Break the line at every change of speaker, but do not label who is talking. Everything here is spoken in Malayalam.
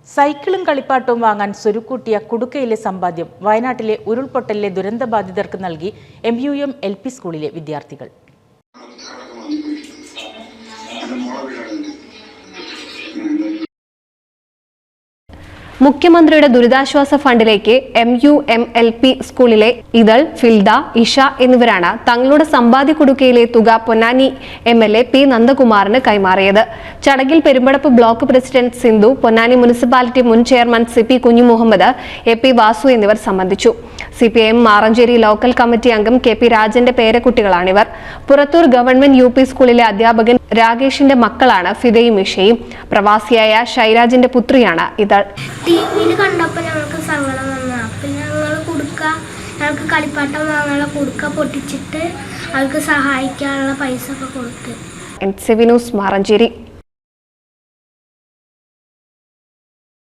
സൈക്കിളും കളിപ്പാട്ടവും വാങ്ങാൻ സ്വരുക്കൂട്ടിയ കുടുക്കയിലെ സമ്പാദ്യം വയനാട്ടിലെ ഉരുൾപൊട്ടലിലെ ദുരന്തബാധിതർക്ക് നൽകി MUM LP സ്കൂളിലെ വിദ്യാർത്ഥികൾ.
മുഖ്യമന്ത്രിയുടെ ദുരിതാശ്വാസ ഫണ്ടിലേക്ക് MUM LP സ്കൂളിലെ ഇതൾ, ഫിൽദ, ഇഷ എന്നിവരാണ് തങ്ങളുടെ സമ്പാദ്യ കുടുക്കയിലെ തുക പൊന്നാനി MLA P നന്ദകുമാറിന് കൈമാറിയത്. ചടങ്ങിൽ Perumpadappu block president Sindhu, Ponnani municipality മുൻ chairman CP Kunjumuhammad, AP Vasu എന്നിവർ സംബന്ധിച്ചു. CPIM മാറഞ്ചേരി ലോക്കൽ കമ്മിറ്റി അംഗം KP രാജന്റെ പേരക്കുട്ടികളാണിവർ. പുറത്തൂർ ഗവൺമെന്റ് UP സ്കൂളിലെ അധ്യാപകൻ രാകേഷിന്റെ മക്കളാണ് ഫിദയും ഇഷയും. പ്രവാസിയായ ഷൈരാജിന്റെ പുത്രിയാണ് ഇതൾ.
ടിവിയിൽ കണ്ടപ്പോൾ ഞങ്ങൾക്ക് സങ്കടം വന്നു. അപ്പം ഞങ്ങൾക്ക് കളിപ്പാട്ടം വാങ്ങാനുള്ള കൊടുക്ക പൊട്ടിച്ചിട്ട് അവർക്ക് സഹായിക്കാനുള്ള പൈസ ഒക്കെ കൊടുത്ത്.
NCV news Maranchery.